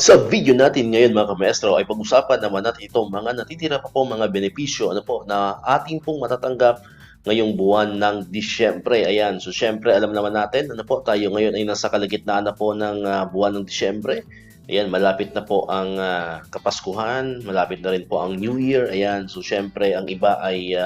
Sa video natin ngayon mga kamaestro ay pag-usapan naman natin itong mga natitira pa po mga benepisyo na ating pong matatanggap ngayong buwan ng Disyembre. Ayan, so syempre alam naman natin tayo ngayon ay nasa kalagitnaan na po ng buwan ng Disyembre. Ayan, malapit na po ang Kapaskuhan, malapit na rin po ang New Year. Ayan, so syempre ang iba ay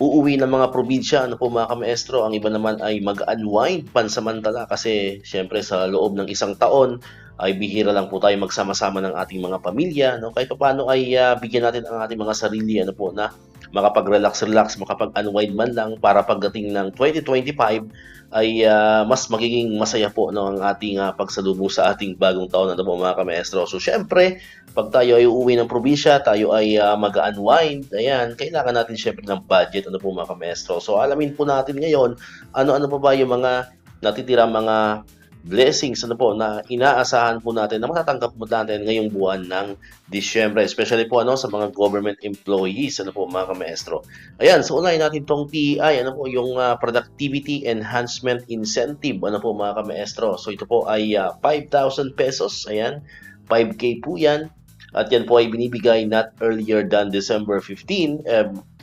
uuwi ng mga probinsya, mga kamaestro. Ang iba naman ay mag-unwind pansamantala kasi syempre sa loob ng isang taon ay bihira lang po tayo magsama-sama ng ating mga pamilya, kahit paano ay bigyan natin ang ating mga sarili na makapag-relax, makapag-unwind man lang para pagdating ng 2025 ay mas magiging masaya po ang ating pagsalubong sa ating bagong taon mga kamaestro. So syempre, pag tayo ay uuwi ng probinsya, tayo ay mag-unwind, ayan, kailangan natin syempre ng budget mga kamaestro. So alamin po natin ngayon, ano pa ba yung mga natitira mga blessings na inaasahan po natin na matatanggap po natin ngayong buwan ng Disyembre, especially po sa mga government employees mga kamaestro. Ayan, so unahin natin tong PEI, yung Productivity Enhancement Incentive mga kamaestro. So ito po ay 5,000 pesos, ayan, 5K po yan, at yan po ay binibigay not earlier than December 15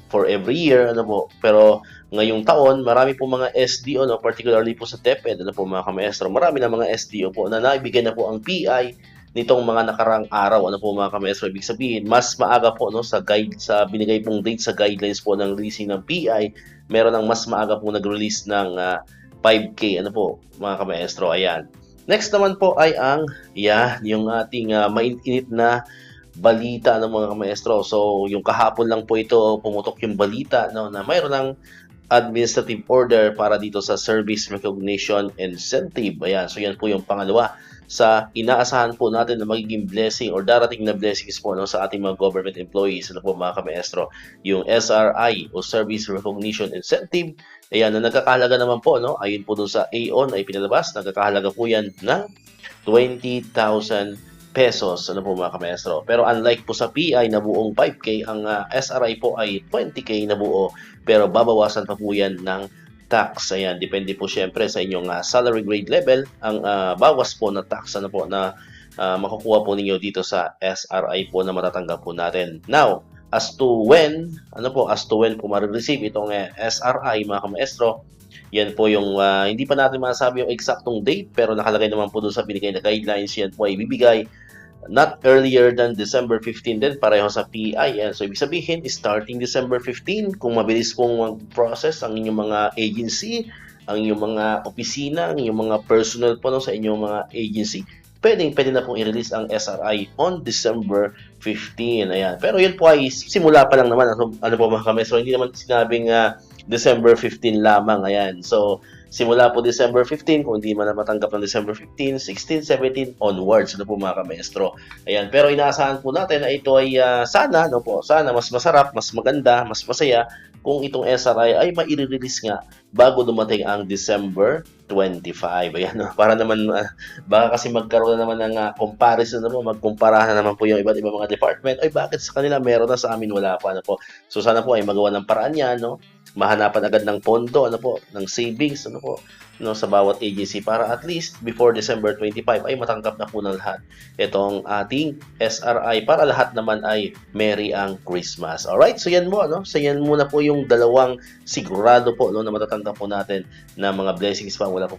for every year, pero ngayong taon, marami po mga SDO, particularly po sa TEPED, mga kamaestro, marami na mga SDO po na naibigay na po ang PI nitong mga nakarang araw, mga kamaestro. Ibig sabihin, mas maaga po sa binigay pong date sa guidelines po ng releasing ng PI, meron ng mas maaga po nag-release ng 5K, mga kamaestro. Ayan. Next naman po ay yung ating mainit na balita ng mga kamaestro. So, yung kahapon lang po ito, pumutok yung balita na mayroon ng administrative order para dito sa Service Recognition Incentive. Ayan, so yan po yung pangalawa sa inaasahan po natin na magiging blessing or darating na blessings po sa ating mga government employees mga kamaestro. Yung SRI o Service Recognition Incentive, ayan, na nagkakahalaga naman po, ayon po dun sa AON ay pinalabas, nagkakahalaga po yan ng 20,000 pesos mga kamaestro. Pero unlike po sa PI na buong 5K, ang SRI po ay 20K na buo, pero babawasan pa po yan ng tax. Ayan, depende po syempre sa inyong salary grade level ang bawas po na tax na makukuha po ninyo dito sa SRI po na matatanggap po natin. Now, as to when po ma-receive itong SRI mga kamaestro, yan po yung hindi pa natin masasabi yung eksaktong date, pero nakalagay naman po doon sa binigay na guidelines. Yan po ay bibigay not earlier than December 15 din, pareho sa PI. Yan. So, ibig sabihin, starting December 15, kung mabilis pong mag-process ang inyong mga agency, ang inyong mga opisina, ang inyong mga personnel po sa inyong mga agency, pwede na pong i-release ang SRI on December 15. Ayan. Pero yun po ay simula pa lang naman. Po mga kamaestro, hindi naman sinabing December 15 lamang. Ayan. So, simula po December 15, kung hindi man na matanggap ng December 15, 16, 17 onwards mga kamaestro. Ayan, pero inaasahan po natin na ito ay sana mas masarap, mas maganda, mas masaya kung itong SRI ay mai-release nga bago dumating ang December 25. Ayan, para naman baka kasi magkaroon na naman ng comparison magkumpara na naman po yung iba't ibang mga department. Ay, bakit sa kanila meron na, sa amin wala pa po. So sana po ay magawa ng paraan yan, mahanapan agad ng pondo, ng savings, sa bawat agency para at least before December 25 ay matanggap na po ng lahat itong ating SRI para lahat naman ay merry ang Christmas. Alright, so yan mo, So yan muna po yung dalawang sigurado po, na matatanggap po natin na mga blessings pa mula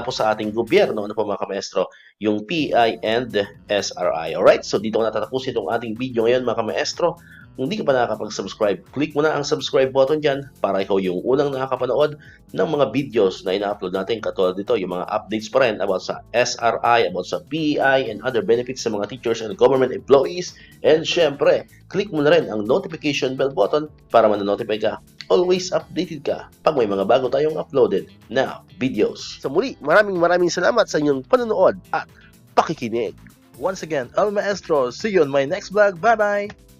po sa ating gobyerno, mga kamaestro, yung PI and SRI. Alright, so dito ko natatapusin itong ating video ngayon mga kamaestro. Kung hindi ka pa nakakapag-subscribe, click mo na ang subscribe button dyan para ikaw yung unang nakakapanood ng mga videos na ina-upload natin. Katulad dito, yung mga updates pa rin about sa SRI, about sa PEI, and other benefits sa mga teachers and government employees. And syempre, click mo na rin ang notification bell button para man-notify ka. Always updated ka pag may mga bago tayong uploaded na videos. Sa muli, maraming salamat sa inyong panonood at pakikinig. Once again, El Maestro. See you on my next vlog. Bye-bye!